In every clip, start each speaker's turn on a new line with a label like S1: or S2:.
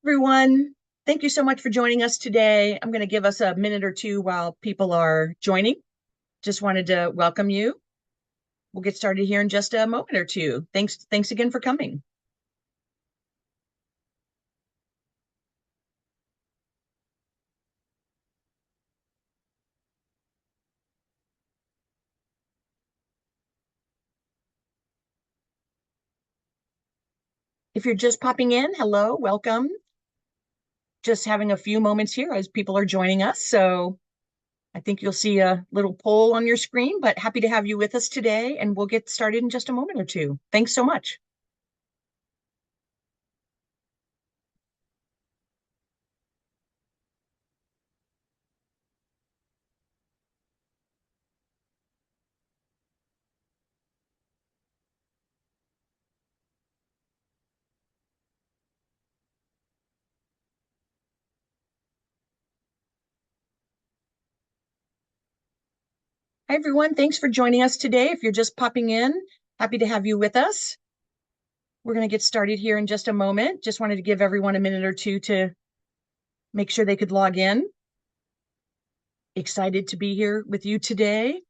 S1: Everyone. Thank you so much for joining us today. I'm going to give us a minute or two while people are joining. Just wanted to welcome you. We'll get started here in just a moment or two. Thanks again for coming. If you're just popping in, hello, welcome. Just having a few moments here as people are joining us. So I think you'll see a little poll on your screen, but happy to have you with us today, and we'll get started in just a moment or two. Thanks so much. Hi, everyone. Thanks for joining us today. If you're just popping in, happy to have you with us. We're going to get started here in just a moment. Just wanted to give everyone a minute or two to make sure they could log in. Excited to be here with you today.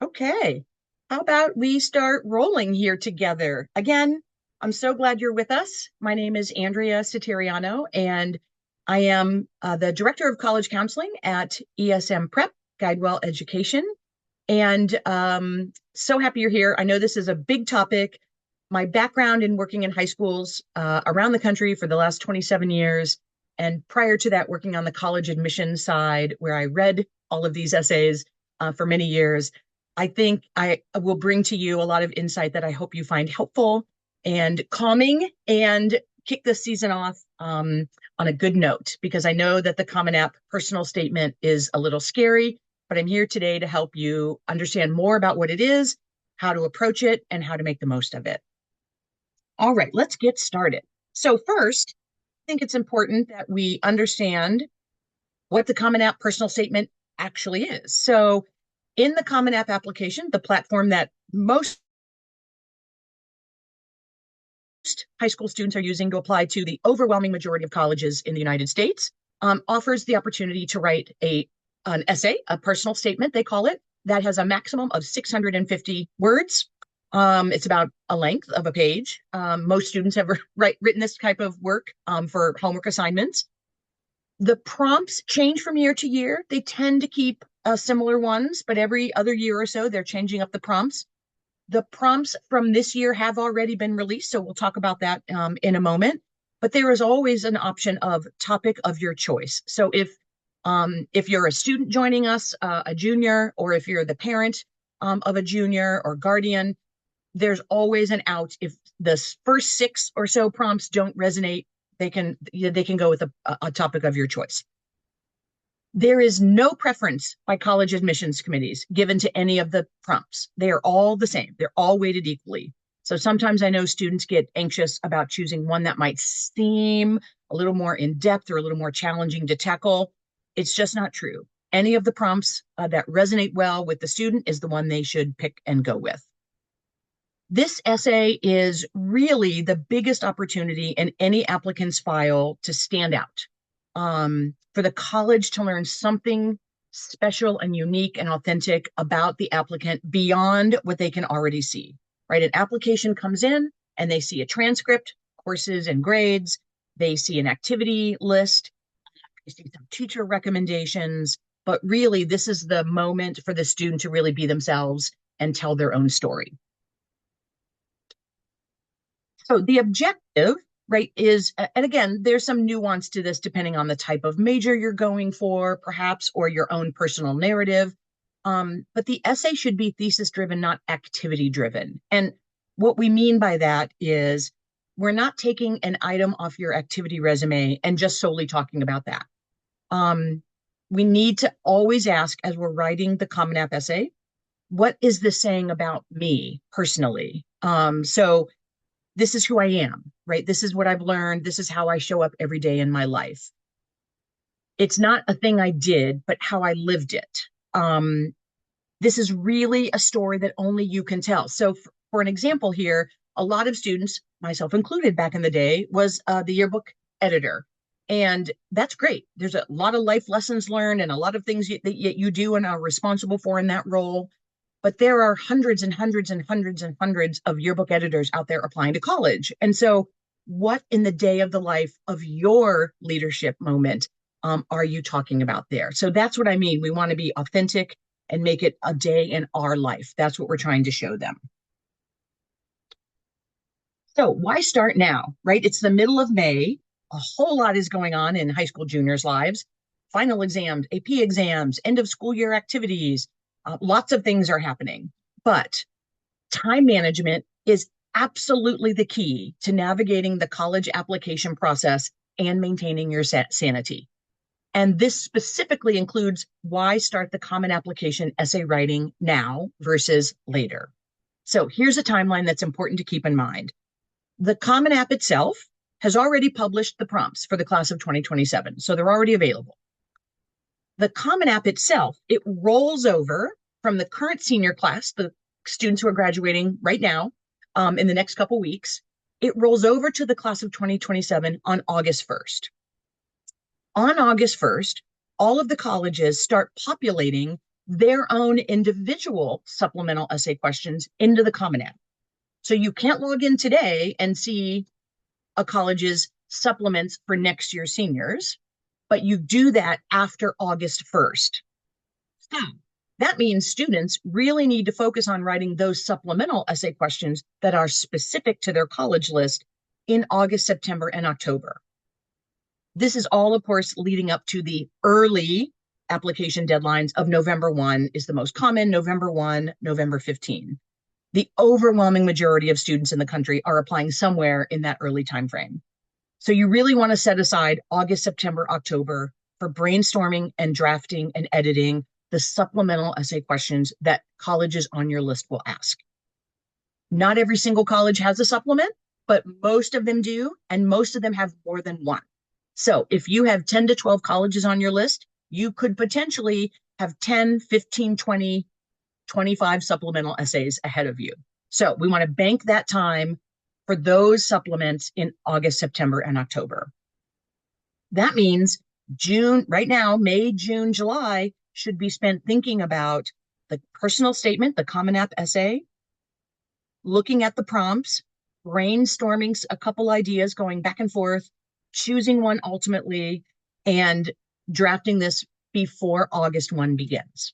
S1: Okay. How about we start rolling here together? Again, I'm so glad you're with us. My name is Andrea Satariano, and I am the Director of College Counseling at ESM Prep, Guidewell Education. And so happy you're here. I know this is a big topic. My background in working in high schools around the country for the last 27 years, and prior to that, working on the college admissions side, where I read all of these essays for many years. I think I will bring to you a lot of insight that I hope you find helpful and calming, and kick this season off on a good note, because I know that the Common App personal statement is a little scary, but I'm here today to help you understand more about what it is, how to approach it, and how to make the most of it. All right, let's get started. So first, I think it's important that we understand what the Common App personal statement actually is. So in the Common App application, the platform that most high school students are using to apply to the overwhelming majority of colleges in the United States, offers the opportunity to write an essay, a personal statement, they call it, that has a maximum of 650 words. It's about a length of a page. Most students have written this type of work for homework assignments. The prompts change from year to year. They tend to keep similar ones, but every other year or so, they're changing up the prompts. The prompts from this year have already been released, so we'll talk about that in a moment. But there is always an option of topic of your choice. So if you're a student joining us, a junior, or if you're the parent of a junior or guardian, there's always an out. If the first 6 or so prompts don't resonate, they can go with a topic of your choice. There is no preference by college admissions committees given to any of the prompts. They are all the same. They're all weighted equally. So sometimes I know students get anxious about choosing one that might seem a little more in depth or a little more challenging to tackle. It's just not true. Any of the prompts that resonate well with the student is the one they should pick and go with. This essay is really the biggest opportunity in any applicant's file to stand out, for the college to learn something special and unique and authentic about the applicant beyond what they can already see, right? An application comes in and they see a transcript, courses and grades, they see an activity list, they see some teacher recommendations, but really this is the moment for the student to really be themselves and tell their own story. So the objective, right, is, and again, there's some nuance to this depending on the type of major you're going for, perhaps, or your own personal narrative. But the essay should be thesis driven, not activity driven. And what we mean by that is we're not taking an item off your activity resume and just solely talking about that. We need to always ask, as we're writing the Common App essay, what is this saying about me personally? So this is who I am, right? This is what I've learned. This is how I show up every day in my life. It's not a thing I did, but how I lived it. Um, this is really a story that only you can tell. So, for an example here, a lot of students, myself included back in the day, was the yearbook editor. And that's great. There's a lot of life lessons learned and a lot of things that you do and are responsible for in that role. But there are hundreds and hundreds and hundreds and hundreds of yearbook editors out there applying to college. And so, what in the day of the life of your leadership moment are you talking about there? So that's what I mean. We want to be authentic and make it a day in our life. That's what we're trying to show them. So why start now, right? It's the middle of May. A whole lot is going on in high school juniors' lives. Final exams, AP exams, end of school year activities, lots of things are happening. But time management is absolutely the key to navigating the college application process and maintaining your sanity. And this specifically includes why start the Common Application essay writing now versus later. So here's a timeline that's important to keep in mind. The Common App itself has already published the prompts for the class of 2027, so they're already available. The Common App itself, it rolls over from the current senior class, the students who are graduating right now in the next couple weeks, it rolls over to the class of 2027 on August 1st. On August 1st, all of the colleges start populating their own individual supplemental essay questions into the Common App. So you can't log in today and see a college's supplements for next year's seniors, but you do that after August 1st. So that means students really need to focus on writing those supplemental essay questions that are specific to their college list in August, September, and October. This is all, of course, leading up to the early application deadlines of November 1 is the most common, November 1, November 15. The overwhelming majority of students in the country are applying somewhere in that early time frame. So you really want to set aside August, September, October for brainstorming and drafting and editing the supplemental essay questions that colleges on your list will ask. Not every single college has a supplement, but most of them do, and most of them have more than one. So if you have 10 to 12 colleges on your list, you could potentially have 10, 15, 20, 25 supplemental essays ahead of you. So we want to bank that time for those supplements in August, September, and October. That means June, right now, May, June, July should be spent thinking about the personal statement, the Common App essay, looking at the prompts, brainstorming a couple ideas, going back and forth, choosing one ultimately, and drafting this before August 1 begins.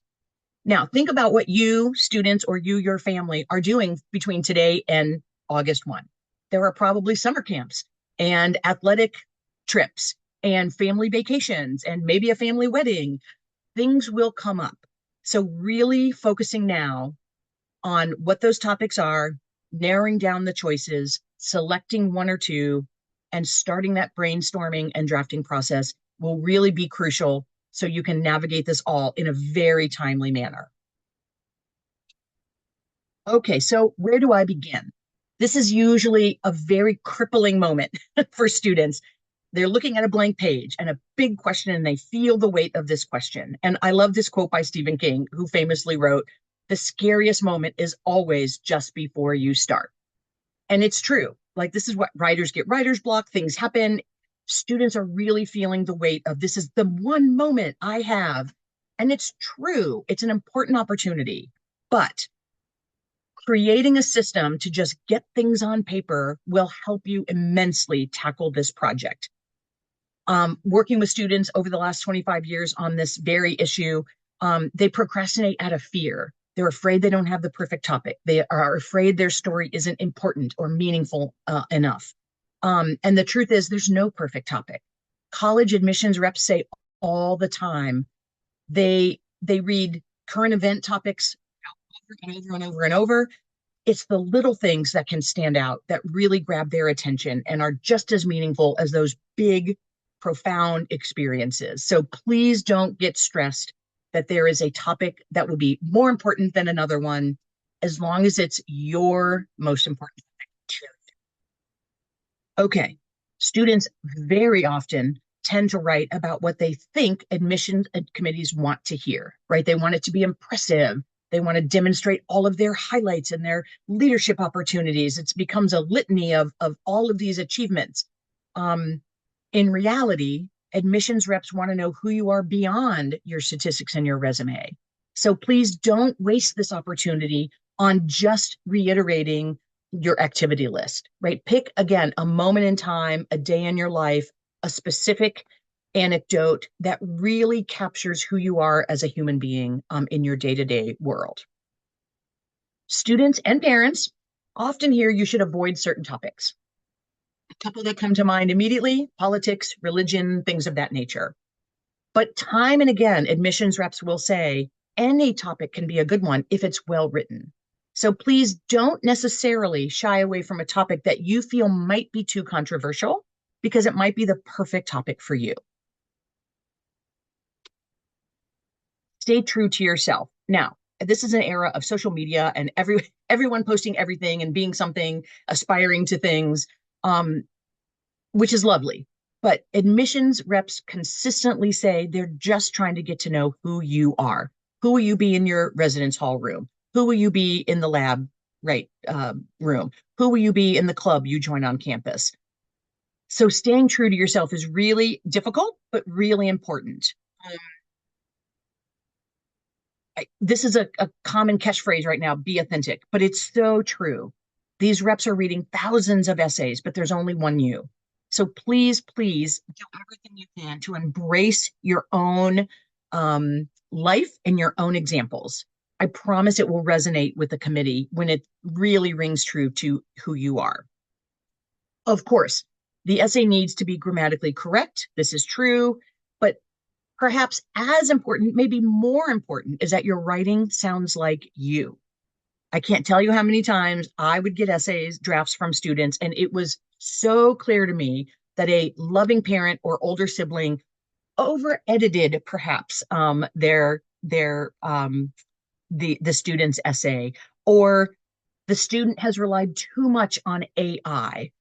S1: Now, think about what you, students, or you, your family, are doing between today and August 1. There are probably summer camps and athletic trips and family vacations and maybe a family wedding. Things will come up. So really focusing now on what those topics are, narrowing down the choices, selecting one or two, and starting that brainstorming and drafting process will really be crucial so you can navigate this all in a very timely manner. Okay, so where do I begin? This is usually a very crippling moment for students. They're looking at a blank page and a big question, and they feel the weight of this question. And I love this quote by Stephen King, who famously wrote, "The scariest moment is always just before you start." And it's true. Like, this is what writers get writer's block, things happen. Students are really feeling the weight of this is the one moment I have. And it's true. It's an important opportunity. But creating a system to just get things on paper will help you immensely tackle this project. Working with students over the last 25 years on this very issue, they procrastinate out of fear. They're afraid they don't have the perfect topic. They are afraid their story isn't important or meaningful enough. And the truth is, there's no perfect topic. College admissions reps say all the time, they read current event topics over and over and over and over. It's the little things that can stand out that really grab their attention and are just as meaningful as those big, profound experiences. So please don't get stressed that there is a topic that will be more important than another one, as long as it's your most important topic. Okay, students very often tend to write about what they think admissions committees want to hear, right? They want it to be impressive. They want to demonstrate all of their highlights and their leadership opportunities. It becomes a litany of all of these achievements. In reality, admissions reps want to know who you are beyond your statistics and your resume. So please don't waste this opportunity on just reiterating your activity list, right? Pick again a moment in time, a day in your life, a specific anecdote that really captures who you are as a human being in your day-to-day world. Students and parents often hear you should avoid certain topics. A couple that come to mind immediately: politics, religion, things of that nature. But time and again, admissions reps will say any topic can be a good one if it's well written. So please don't necessarily shy away from a topic that you feel might be too controversial, because it might be the perfect topic for you. Stay true to yourself. Now, this is an era of social media and everyone posting everything and being something, aspiring to things, which is lovely. But admissions reps consistently say they're just trying to get to know who you are. Who will you be in your residence hall room? Who will you be in the lab room? Who will you be in the club you join on campus? So staying true to yourself is really difficult, but really important. This is a common catchphrase right now: be authentic, but it's so true. These reps are reading thousands of essays, but there's only one you. So please, please do everything you can to embrace your own life and your own examples. I promise it will resonate with the committee when it really rings true to who you are. Of course, the essay needs to be grammatically correct. This is true, but perhaps as important, maybe more important, is that your writing sounds like you. I can't tell you how many times I would get essays, drafts from students, and it was so clear to me that a loving parent or older sibling over edited perhaps the student's essay, or the student has relied too much on AI.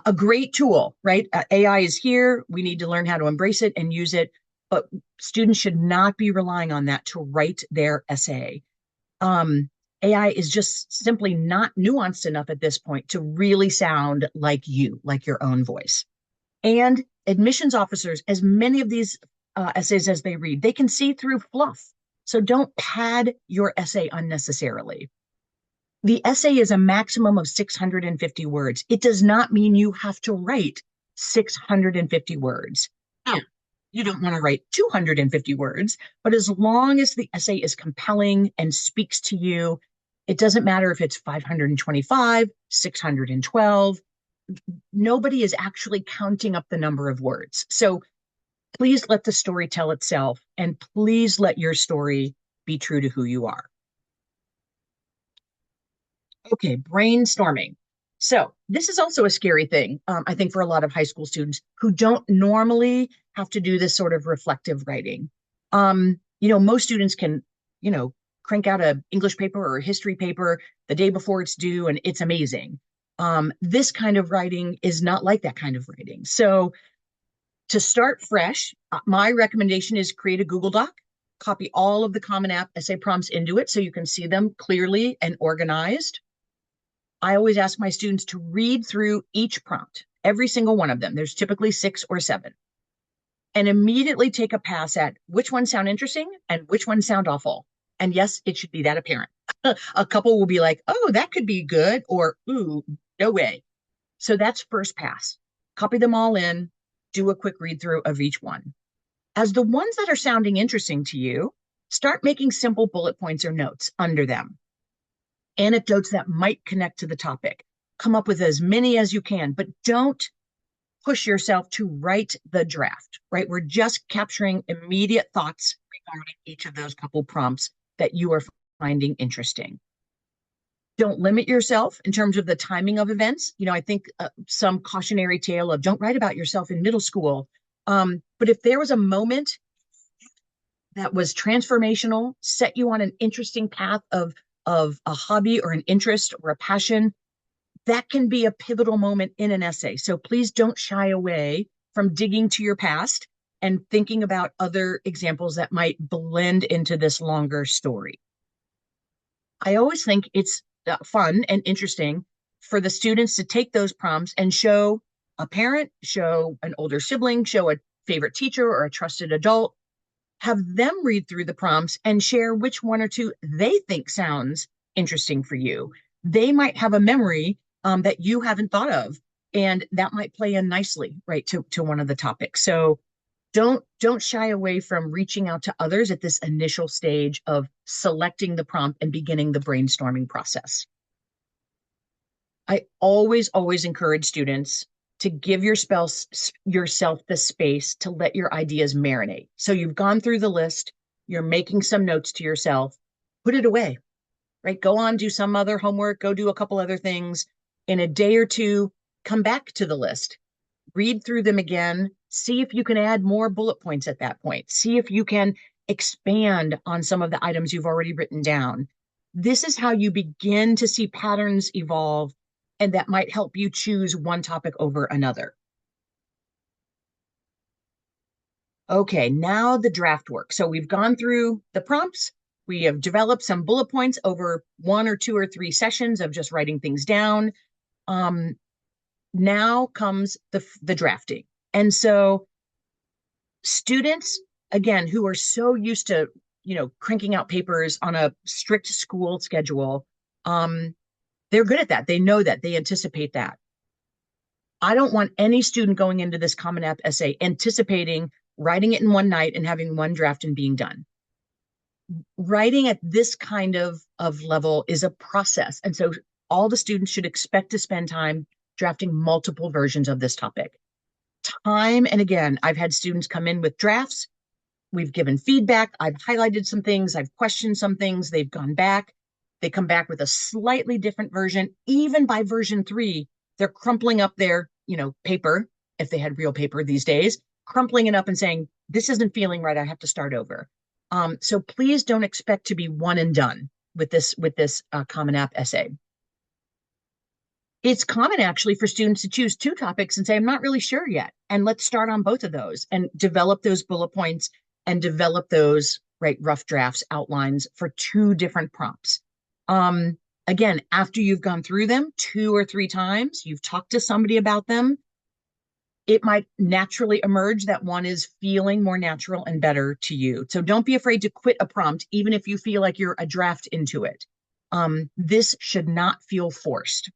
S1: A great tool, right? AI is here. We need to learn how to embrace it and use it, but students should not be relying on that to write their essay. AI is just simply not nuanced enough at this point to really sound like you, like your own voice. And admissions officers, as many of these essays as they read, they can see through fluff. So don't pad your essay unnecessarily. The essay is a maximum of 650 words. It does not mean you have to write 650 words. Now, you don't want to write 250 words, but as long as the essay is compelling and speaks to you, it doesn't matter if it's 525, 612. Nobody is actually counting up the number of words. So please let the story tell itself, and please let your story be true to who you are. Okay, brainstorming. So this is also a scary thing, I think, for a lot of high school students who don't normally have to do this sort of reflective writing. Most students can, crank out an English paper or a history paper the day before it's due, and it's amazing. This kind of writing is not like that kind of writing. So to start fresh, my recommendation is create a Google Doc, copy all of the Common App essay prompts into it so you can see them clearly and organized. I always ask my students to read through each prompt, every single one of them. There's typically 6 or 7. And immediately take a pass at which ones sound interesting and which ones sound awful. And yes, it should be that apparent. A couple will be like, oh, that could be good, or ooh, no way. So that's first pass. Copy them all in, do a quick read through of each one. As the ones that are sounding interesting to you, start making simple bullet points or notes under them. Anecdotes that might connect to the topic. Come up with as many as you can, but don't push yourself to write the draft, right? We're just capturing immediate thoughts regarding each of those couple prompts that you are finding interesting. Don't limit yourself in terms of the timing of events. I think some cautionary tale of don't write about yourself in middle school. But if there was a moment that was transformational, set you on an interesting path of a hobby or an interest or a passion, that can be a pivotal moment in an essay. So please don't shy away from digging to your past and thinking about other examples that might blend into this longer story. I always think it's fun and interesting for the students to take those prompts and show a parent, show an older sibling, show a favorite teacher or a trusted adult, have them read through the prompts and share which one or two they think sounds interesting for you. They might have a memory that you haven't thought of, and that might play in nicely, right, to one of the topics. So don't shy away from reaching out to others at this initial stage of selecting the prompt and beginning the brainstorming process. I always encourage students to give yourself the space to let your ideas marinate. So you've gone through the list, you're making some notes to yourself, put it away, right? Go on, do some other homework, go do a couple other things. In a day or two, come back to the list, read through them again, see if you can add more bullet points at that point, see if you can expand on some of the items you've already written down. This is how you begin to see patterns evolve, and that might help you choose one topic over another. Okay, now the draft work. So we've gone through the prompts. We have developed some bullet points over 1 or 2 or 3 sessions of just writing things down. Now comes the drafting. And so students, again, who are so used to, cranking out papers on a strict school schedule, they're good at that. They know that. They anticipate that. I don't want any student going into this Common App essay anticipating writing it in one night and having one draft and being done. Writing at this kind of level is a process. And so all the students should expect to spend time drafting multiple versions of this topic. Time and again, I've had students come in with drafts. We've given feedback. I've highlighted some things. I've questioned some things. They've gone back. They come back with a slightly different version. Even by version 3, they're crumpling up their, paper, if they had real paper these days, crumpling it up and saying, this isn't feeling right. I have to start over. So please don't expect to be one and done with this Common App essay. It's common actually for students to choose 2 topics and say, I'm not really sure yet. And let's start on both of those and develop those bullet points and develop those rough drafts, outlines for 2 different prompts. Again, after you've gone through them 2 or 3 times, you've talked to somebody about them, it might naturally emerge that one is feeling more natural and better to you. So don't be afraid to quit a prompt, even if you feel like you're a draft into it. This should not feel forced.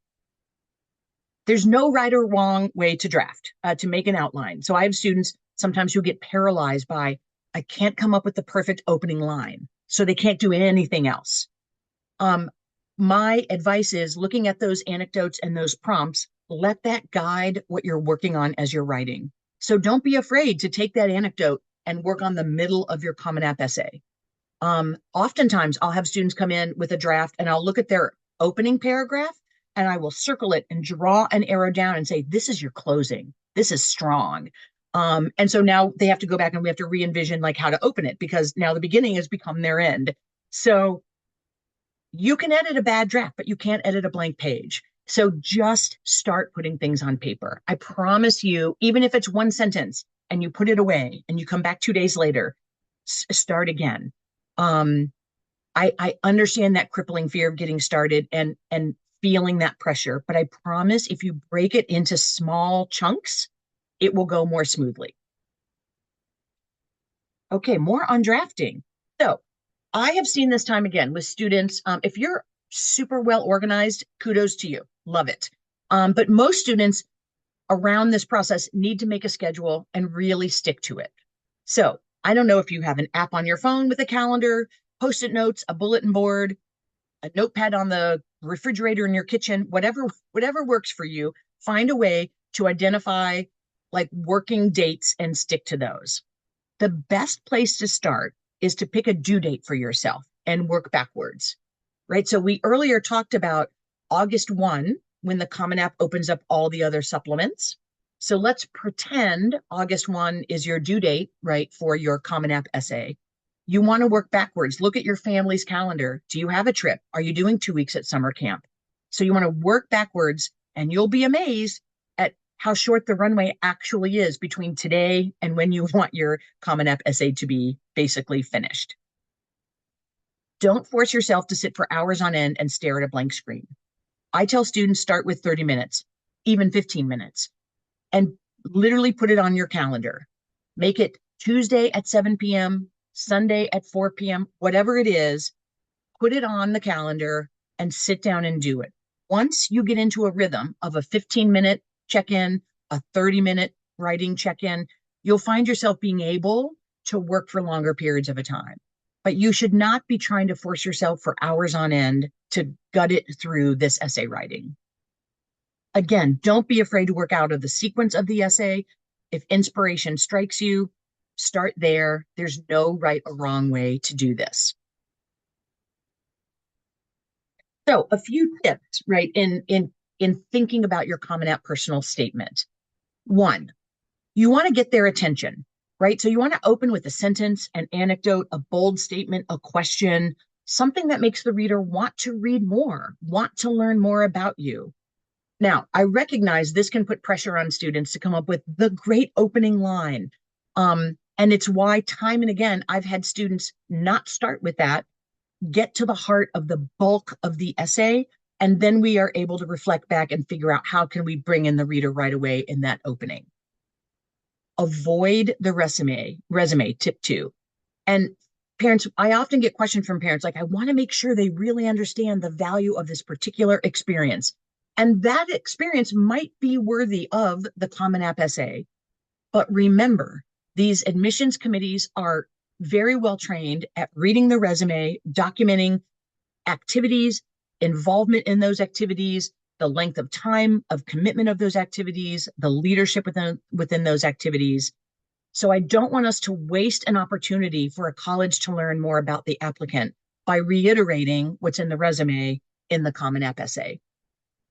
S1: There's no right or wrong way to draft, to make an outline. So I have students sometimes who get paralyzed by, I can't come up with the perfect opening line, so they can't do anything else. My advice is looking at those anecdotes and those prompts, let that guide what you're working on as you're writing. So don't be afraid to take that anecdote and work on the middle of your Common App essay. Oftentimes I'll have students come in with a draft and I'll look at their opening paragraph and I will circle it and draw an arrow down and say, this is your closing. This is strong. And so now they have to go back and we have to re-envision how to open it, because now the beginning has become their end. So you can edit a bad draft, but you can't edit a blank page. So just start putting things on paper. I promise you, even if it's 1 sentence and you put it away and you come back 2 days later, start again. I understand that crippling fear of getting started and feeling that pressure, but I promise if you break it into small chunks, it will go more smoothly. Okay, more on drafting. So I have seen this time again with students. If you're super well organized, kudos to you. Love it. But most students around this process need to make a schedule and really stick to it. So I don't know if you have an app on your phone with a calendar, Post-it notes, a bulletin board, a notepad on the refrigerator in your kitchen, whatever works for you. Find a way to identify working dates and stick to those. The best place to start is to pick a due date for yourself and work backwards, right? So we earlier talked about August 1, when the Common App opens up all the other supplements. So let's pretend August 1 is your due date, right, for your Common App essay. You want to work backwards. Look at your family's calendar. Do you have a trip? Are you doing 2 weeks at summer camp? So you want to work backwards, and you'll be amazed at how short the runway actually is between today and when you want your Common App essay to be basically finished. Don't force yourself to sit for hours on end and stare at a blank screen. I tell students start with 30 minutes, even 15 minutes, and literally put it on your calendar. Make it Tuesday at 7 p.m., Sunday at 4 p.m., whatever it is, put it on the calendar and sit down and do it. Once you get into a rhythm of a 15-minute check-in, a 30-minute writing check-in, you'll find yourself being able to work for longer periods of a time. But you should not be trying to force yourself for hours on end to gut it through this essay writing. Again, don't be afraid to work out of the sequence of the essay. If inspiration strikes you, start there. There's no right or wrong way to do this. So a few tips, right, in thinking about your Common App personal statement. One, you want to get their attention, right? So you want to open with a sentence, an anecdote, a bold statement, a question, something that makes the reader want to read more, want to learn more about you. Now, I recognize this can put pressure on students to come up with the great opening line. And it's why time and again, I've had students not start with that, get to the heart of the bulk of the essay, and then we are able to reflect back and figure out how can we bring in the reader right away in that opening. Avoid the resume, tip 2. And parents, I often get questions from parents like, I want to make sure they really understand the value of this particular experience. And that experience might be worthy of the Common App essay. But remember, these admissions committees are very well trained at reading the resume, documenting activities, involvement in those activities, the length of time of commitment of those activities, the leadership within those activities. So I don't want us to waste an opportunity for a college to learn more about the applicant by reiterating what's in the resume in the Common App essay.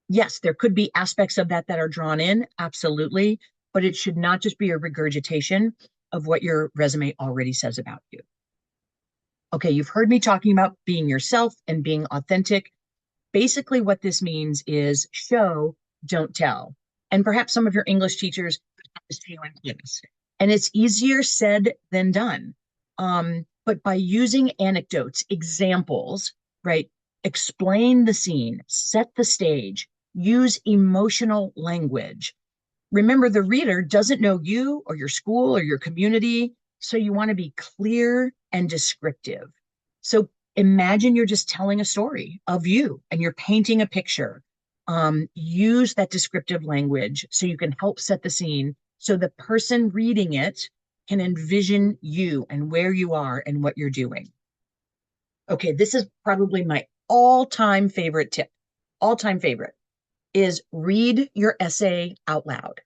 S1: Yes, there could be aspects of that are drawn in, absolutely, but it should not just be a regurgitation of what your resume already says about you. Okay, you've heard me talking about being yourself and being authentic. Basically, what this means is show, don't tell. And perhaps some of your English teachers have this to you in class. And it's easier said than done. But by using anecdotes, examples, right, explain the scene, set the stage, use emotional language. Remember, the reader doesn't know you or your school or your community, so you want to be clear and descriptive. So imagine you're just telling a story of you and you're painting a picture. Use that descriptive language so you can help set the scene so the person reading it can envision you and where you are and what you're doing. Okay, this is probably my all-time favorite tip, all-time favorite, is read your essay out loud.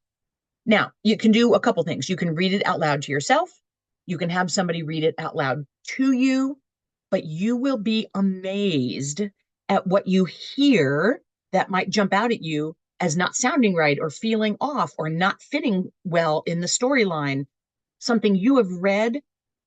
S1: Now, you can do a couple things. You can read it out loud to yourself. You can have somebody read it out loud to you, but you will be amazed at what you hear that might jump out at you as not sounding right or feeling off or not fitting well in the storyline, something you have read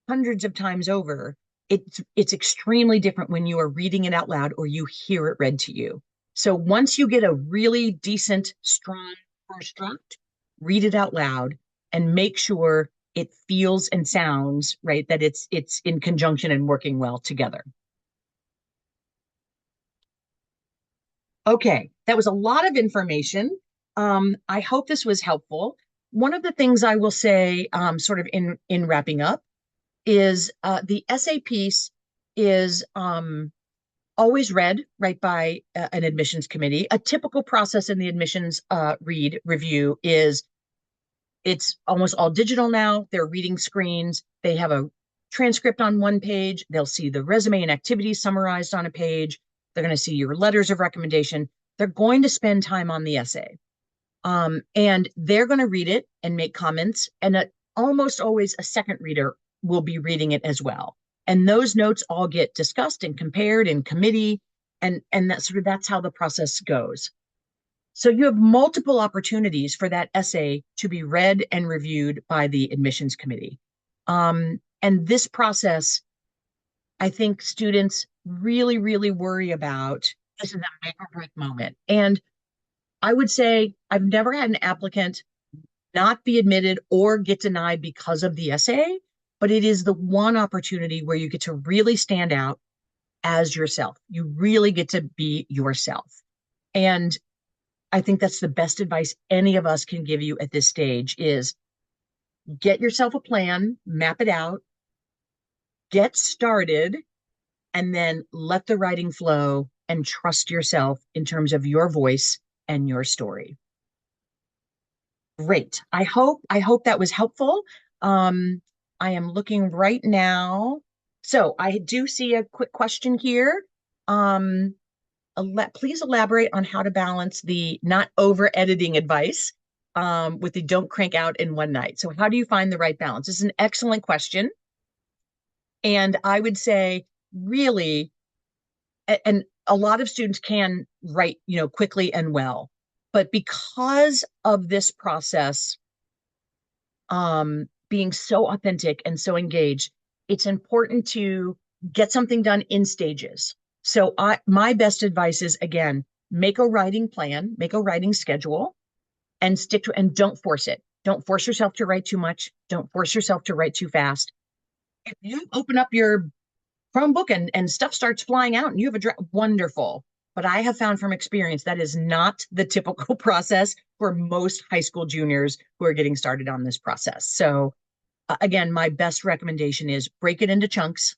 S1: hundreds of times over. It's extremely different when you are reading it out loud or you hear it read to you. So once you get a really decent, strong first draft, read it out loud and make sure it feels and sounds right, that it's in conjunction and working well together. Okay, that was a lot of information. I hope this was helpful. One of the things I will say, sort of in wrapping up, is the essay piece is always read right by an admissions committee. A typical process in the admissions review is it's almost all digital now. They're reading screens. They have a transcript on one page. They'll see the resume and activities summarized on a page. They're going to see your letters of recommendation. They're going to spend time on the essay. And they're going to read it and make comments. And almost always a second reader will be reading it as well. And those notes all get discussed and compared in committee. And that's how the process goes. So you have multiple opportunities for that essay to be read and reviewed by the admissions committee. And this process, I think students really, really worry about. This is a make or break moment. And I would say I've never had an applicant not be admitted or get denied because of the essay, but it is the one opportunity where you get to really stand out as yourself. You really get to be yourself. And I think that's the best advice any of us can give you at this stage is get yourself a plan, map it out, get started, and then let the writing flow and trust yourself in terms of your voice and your story. Great. I hope that was helpful. Um, I am looking right now. So I do see a quick question here. Um, Please elaborate on how to balance the not over editing advice with the don't crank out in one night. So how do you find the right balance? This is an excellent question. And I would say really, and a lot of students can write, quickly and well, but because of this process, being so authentic and so engaged, it's important to get something done in stages. So my best advice is again, make a writing plan, make a writing schedule, and stick to and don't force it. Don't force yourself to write too much. Don't force yourself to write too fast. If you open up your Chromebook and stuff starts flying out and you have a draft, wonderful. But I have found from experience that is not the typical process for most high school juniors who are getting started on this process. So again, my best recommendation is break it into chunks,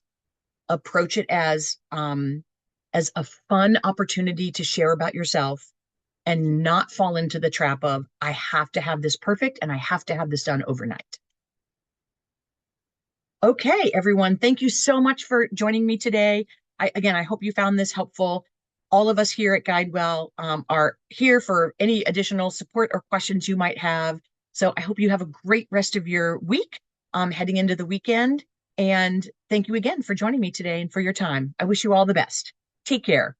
S1: approach it as a fun opportunity to share about yourself and not fall into the trap of I have to have this perfect and I have to have this done overnight. Okay, everyone, thank you so much for joining me today. I hope you found this helpful. All of us here at GuideWell are here for any additional support or questions you might have. So I hope you have a great rest of your week heading into the weekend. And thank you again for joining me today and for your time. I wish you all the best. Take care.